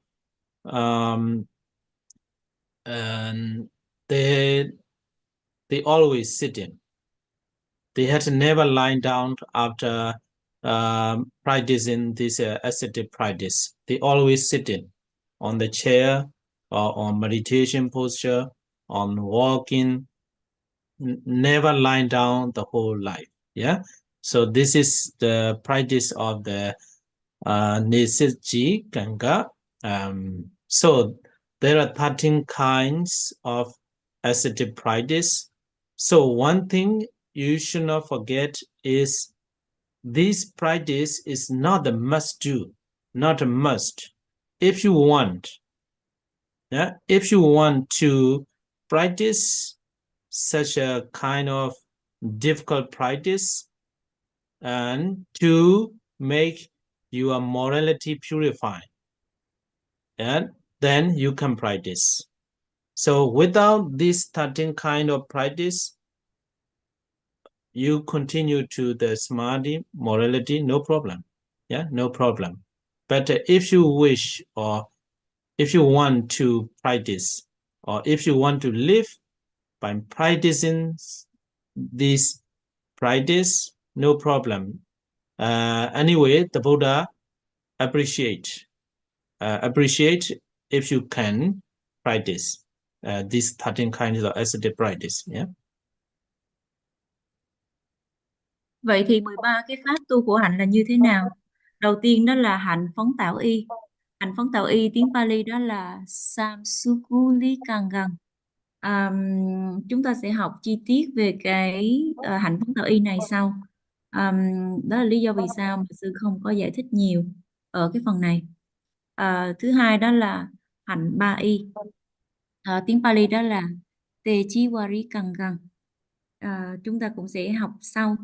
And they always sitting. They had never lying down after practicing this ascetic practice. They always sitting on the chair or on meditation posture, on walking, never lying down the whole life. Yeah. So this is the practice of the Neseji Ganga. So there are 13 kinds of ascetic practice. So one thing you should not forget is this practice is not a must do, not a must. if you want, yeah, if you want to practice such a kind of difficult practice and to make your morality purified, and then you can practice. So without this 13 kind of practice, you continue to the samadhi morality, no problem. Yeah, no problem. But if you wish, or if you want to practice, or if you want to live by practicing this practice, no problem. Anyway, the Buddha appreciate if you can practice these 13 kinds of ascetic practice. Yeah. Vậy thì 13 cái pháp tu của hạnh là như thế nào? Đầu tiên đó là hạnh phóng tạo y. Hạnh phóng tạo y tiếng Pali đó là Samsukulikangang. Chúng ta sẽ học chi tiết về cái hạnh phóng tạo y này sau. Đó là lý do vì sao mà sư không có giải thích nhiều ở cái phần này. Thứ hai đó là hạnh ba y. Tiếng Pali đó là Techiwarikangang. Chúng ta cũng sẽ học sau.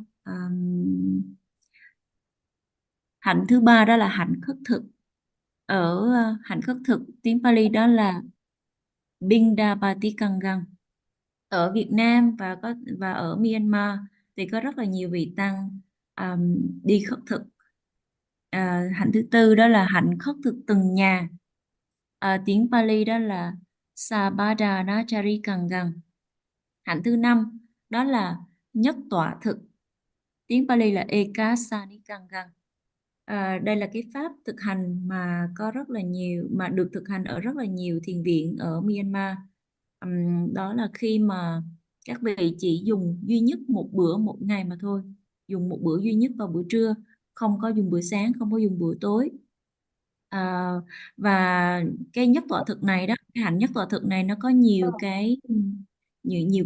Hạnh thứ ba đó là hạnh khất thực. Ở hạnh khất thực tiếng Pali đó là Bindapatikangang. Ở Việt Nam và ở Myanmar thì có rất là nhiều vị tăng đi khất thực. Hạnh thứ tư đó là hạnh khất thực từng nhà. Tiếng Pali đó là Sasanattakasila. Hạnh thứ năm đó là nhất tọa thực. Tiếng Pali là Ekasanikkangang. Đây là cái pháp thực hành mà có rất là nhiều, mà được thực hành ở rất là nhiều thiền viện ở Myanmar. Đó là khi mà các vị chỉ dùng duy nhất một bữa một ngày mà thôi, dùng một bữa duy nhất vào bữa trưa, không có dùng bữa sáng, không có dùng bữa tối. Và cái nhất tọa thực này đó, cái hạnh nhất tọa thực này nó có nhiều cái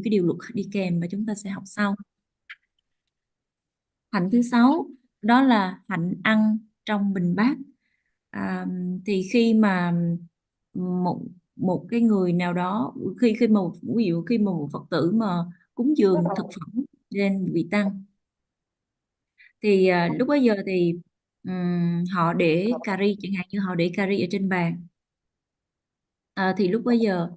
điều luật đi kèm mà chúng ta sẽ học sau. Hạnh thứ sáu đó là hạnh ăn trong bình bát. Thì khi mà một cái người nào đó, khi mà ví dụ khi mà một Phật tử mà cúng dường thực phẩm lên vị tăng, thì lúc bấy giờ thì họ để cà ri, chẳng hạn như họ để cà ri ở trên bàn. Thì lúc bấy giờ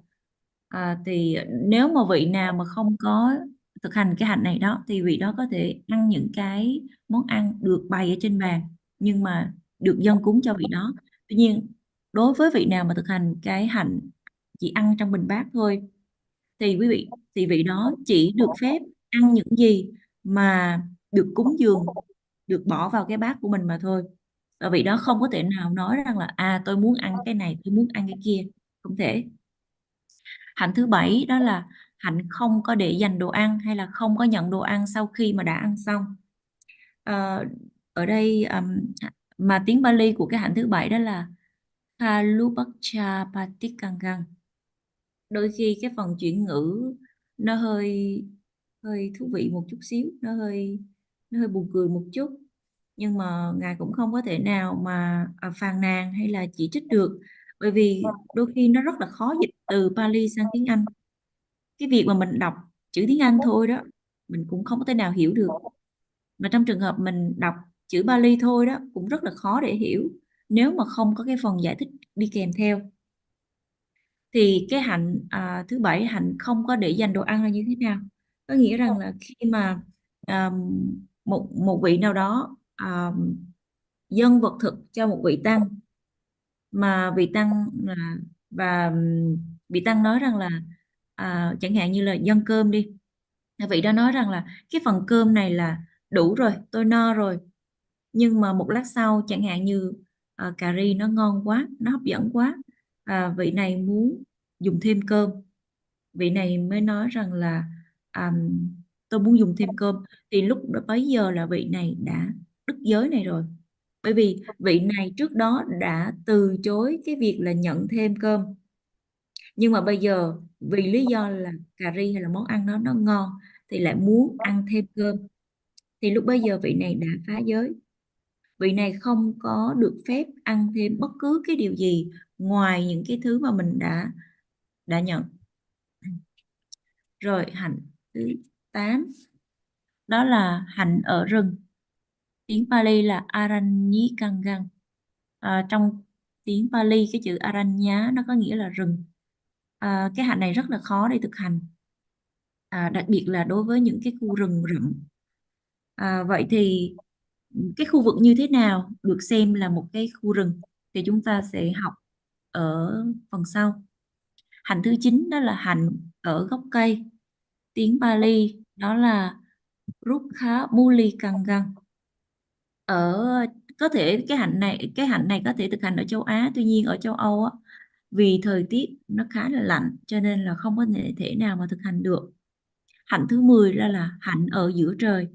thì nếu mà vị nào mà không có thực hành cái hạnh này đó, thì vị đó có thể ăn những cái món ăn được bày ở trên bàn, nhưng mà được dâng cúng cho vị đó. Tuy nhiên đối với vị nào mà thực hành cái hạnh chỉ ăn trong bình bát thôi, thì vị đó chỉ được phép ăn những gì mà được cúng dường, được bỏ vào cái bát của mình mà thôi. Và vị đó không có thể nào nói rằng là tôi muốn ăn cái này, tôi muốn ăn cái kia, không thể. Hạnh thứ bảy đó là hạnh không có để dành đồ ăn, hay là không có nhận đồ ăn sau khi mà đã ăn xong. Ở đây mà tiếng Pali của cái hạnh thứ bảy đó là Kalupakchapatikangang. Đôi khi cái phần chuyển ngữ nó hơi thú vị một chút xíu, nó hơi buồn cười một chút, nhưng mà ngài cũng không có thể nào mà phàn nàn hay là chỉ trích được, bởi vì đôi khi nó rất là khó dịch từ Pali sang tiếng Anh. Cái việc mà mình đọc chữ tiếng Anh thôi đó, mình cũng không có thể nào hiểu được, mà trong trường hợp mình đọc chữ Pali thôi đó cũng rất là khó để hiểu, nếu mà không có cái phần giải thích đi kèm theo. Thì cái hạnh thứ bảy, hạnh không có để dành đồ ăn là như thế nào? Có nghĩa rằng là khi mà một vị nào đó dâng vật thực cho một vị tăng, mà vị tăng vị tăng nói rằng là chẳng hạn như là dâng cơm đi, vị đó nói rằng là cái phần cơm này là đủ rồi, tôi no rồi. Nhưng mà một lát sau, chẳng hạn như cà ri nó ngon quá, nó hấp dẫn quá, vị này muốn dùng thêm cơm, vị này mới nói rằng là tôi muốn dùng thêm cơm. Thì lúc đó bấy giờ là vị này đã đứt giới này rồi, bởi vì vị này trước đó đã từ chối cái việc là nhận thêm cơm, nhưng mà bây giờ vì lý do là cà ri hay là món ăn nó ngon thì lại muốn ăn thêm cơm, thì lúc bấy giờ vị này đã phá giới. vị này không có được phép ăn thêm bất cứ cái điều gì ngoài những cái thứ mà mình đã nhận. Rồi hạnh thứ 8 đó là hạnh ở rừng. Tiếng Pali là Aranyikangang. Trong tiếng Pali cái chữ Aranya nó có nghĩa là rừng. Cái hạnh này rất là khó để thực hành, đặc biệt là đối với những cái khu rừng rậm. Vậy thì cái khu vực như thế nào được xem là một cái khu rừng thì chúng ta sẽ học ở phần sau. Hạnh thứ 9 đó là hạnh ở gốc cây. Tiếng Pali đó là Rukkha Mulikangang. Có thể cái hạnh này có thể thực hành ở châu Á, tuy nhiên ở châu Âu á, vì thời tiết nó khá là lạnh cho nên là không có thể nào mà thực hành được. Hạnh thứ 10 ra là hạnh ở giữa trời.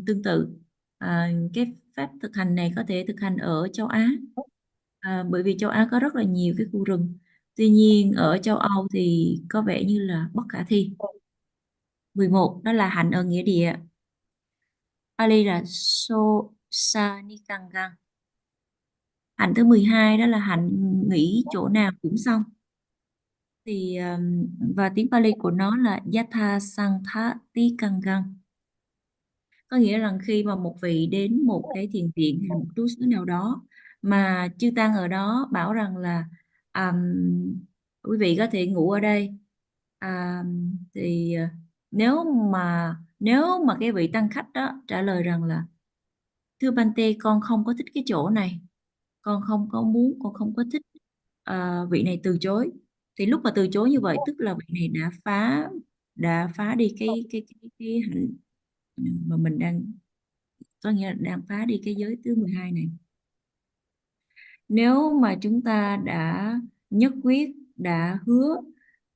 Tương tự, cái pháp thực hành này có thể thực hành ở châu Á, bởi vì châu Á có rất là nhiều cái khu rừng. Tuy nhiên ở châu Âu thì có vẻ như là bất khả thi. 11 đó là hạnh ở nghĩa địa. Pali là Sosanikangang. Hạnh thứ 12 đó là hạnh nghỉ chỗ nào cũng xong. Thì và tiếng Pali của nó là Yatha Sangthatikangang. Có nghĩa là khi mà một vị đến một cái thiền viện hay là một trú xứ nào đó mà chư tăng ở đó bảo rằng là quý vị có thể ngủ ở đây, thì nếu mà cái vị tăng khách đó trả lời rằng là thưa Bante, con không có thích cái chỗ này, con không có muốn, con không có thích, vị này từ chối, thì lúc mà từ chối như vậy tức là vị này đã phá đi cái hạnh mà mình đang, có nghĩa là đang phá đi cái giới thứ 12 này. Nếu mà chúng ta đã nhất quyết, đã hứa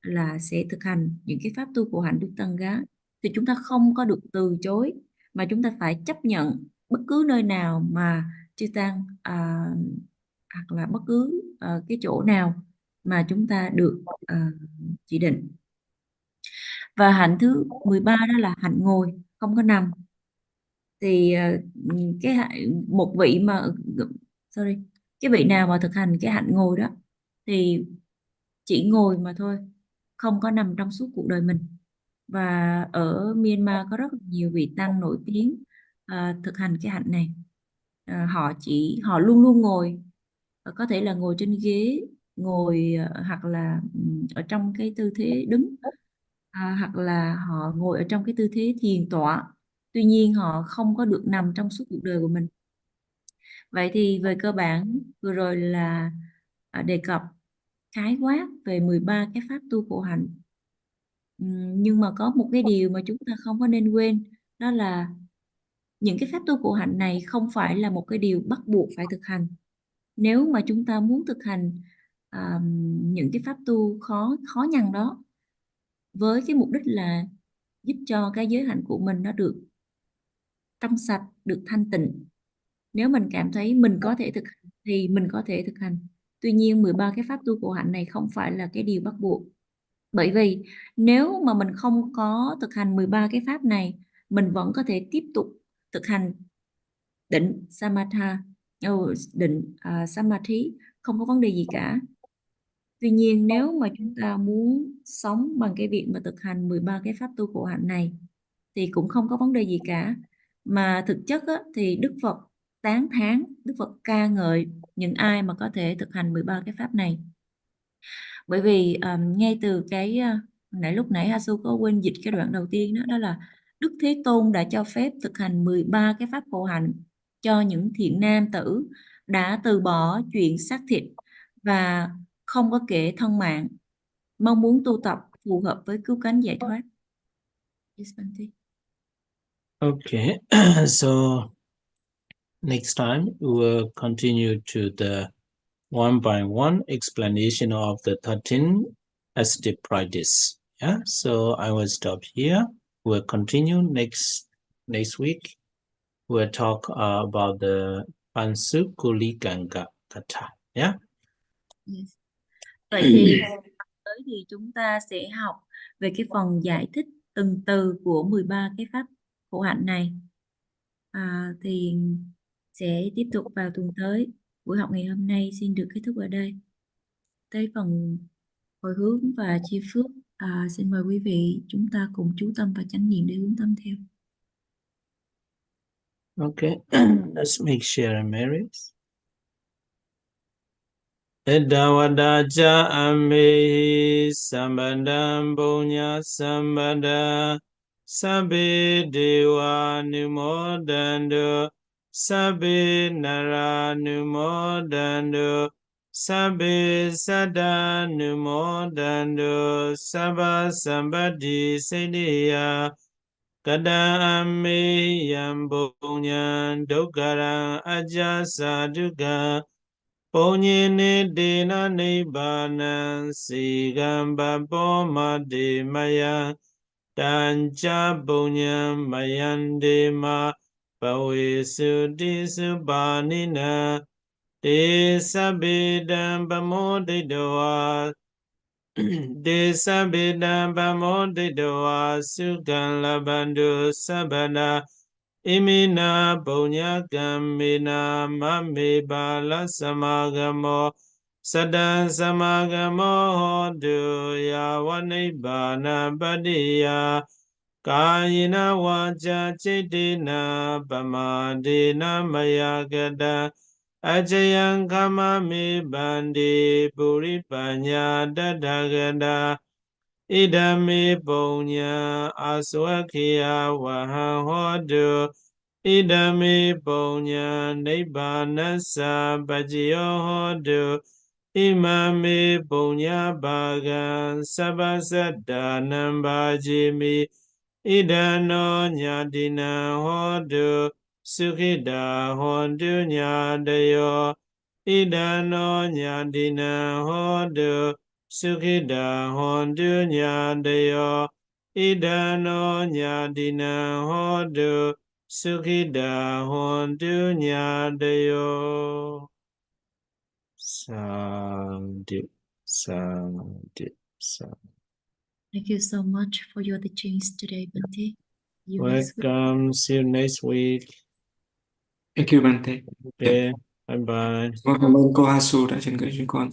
là sẽ thực hành những cái pháp tu của hạnh Đức Tăng Gá thì chúng ta không có được từ chối, mà chúng ta phải chấp nhận bất cứ nơi nào mà chư tăng, hoặc là bất cứ cái chỗ nào mà chúng ta được chỉ định. Và hạnh thứ 13 đó là hạnh ngồi, không có nằm. Thì một vị mà cái vị nào mà thực hành cái hạnh ngồi đó thì chỉ ngồi mà thôi, không có nằm trong suốt cuộc đời mình. Và ở Myanmar có rất là nhiều vị tăng nổi tiếng thực hành cái hạnh này. Họ luôn luôn ngồi, có thể là ngồi trên ghế, ngồi hoặc là ở trong cái tư thế đứng, hoặc là họ ngồi ở trong cái tư thế thiền tọa. Tuy nhiên họ không có được nằm trong suốt cuộc đời của mình. Vậy thì về cơ bản vừa rồi là đề cập khái quát về 13 cái pháp tu khổ hạnh. Nhưng mà có một cái điều mà chúng ta không có nên quên, đó là những cái pháp tu khổ hạnh này không phải là một cái điều bắt buộc phải thực hành. Nếu mà chúng ta muốn thực hành những cái pháp tu khó nhằn đó với cái mục đích là giúp cho cái giới hạnh của mình nó được trong sạch, được thanh tịnh, nếu mình cảm thấy mình có thể thực hành thì mình có thể thực hành. Tuy nhiên 13 cái pháp tu khổ hạnh này không phải là cái điều bắt buộc. Bởi vì nếu mà mình không có thực hành 13 cái pháp này, mình vẫn có thể tiếp tục thực hành định samatha, định samadhi, không có vấn đề gì cả. Tuy nhiên nếu mà chúng ta muốn sống bằng cái việc mà thực hành 13 cái pháp tu khổ hạnh này thì cũng không có vấn đề gì cả. Mà thực chất á, thì Đức Phật tán thán, Đức Phật ca ngợi những ai mà có thể thực hành 13 cái pháp này. Bởi vì ngay từ cái lúc nãy Hasu có quên dịch cái đoạn đầu tiên đó, đó là Đức Thế Tôn đã cho phép thực hành 13 cái pháp khổ hạnh cho những thiện nam tử đã từ bỏ chuyện xác thịt và không có kể thân mạng, mong muốn tu tập phù hợp với cứu cánh giải thoát. Okay, so next time we will continue to the one by one explanation of the 13 ascetic practice. Yeah, so I will stop here. We'll continue next week. We'll talk about the Pansukuliganga Katha. Yeah. Yes. Vậy thì tới thì chúng ta sẽ học về cái phần giải thích từng từ của 13 cái pháp khổ hạnh này. Thì sẽ tiếp tục vào tuần tới. Buổi học ngày hôm nay xin được kết thúc ở đây. Tới phần hồi hướng và chia phước, xin mời quý vị chúng ta cùng chú tâm và chánh niệm để hướng tâm theo. Okay, let's make share and merit. Edawadaja amehi sambandam punya sambada sabbe dewa numodando sabbe nara numodando sabbe sada numodando sabba sambadi sediya kada ame yampunya dukara ajasa duga Ponyene dena nibbana sigamba poma de maya tanja punya mayande ma pawesu disubanina de sabedam pamodedoa de sabedam pamodedoa sugan labandu sabana Imina punya gamina mame bala samagamo sadan samagamo hodu ya wanibana badiya kayina waja chidina pamadina mayagada ajayang kama me bandi puripanya dadagada Idame punya aswakya waha hodu Idame punya nibbanasa bhajiyo hodu Imame punya bagan sabasadanam bhajimi Idano nyadina hodu Sukhida hodu nyadayo Idano nyadina hodu Sukhida hondu nyadayo idano nyadina hondu Sukhida hondu nyadayo Sadhu, sadhu, sadhu. Thank you so much for your teachings today, Bante. See you next week. Welcome, see you next week. Thank you, Bante. Okay, bye bye. Cảm ơn cô Hasu đã truyền gửi cho con.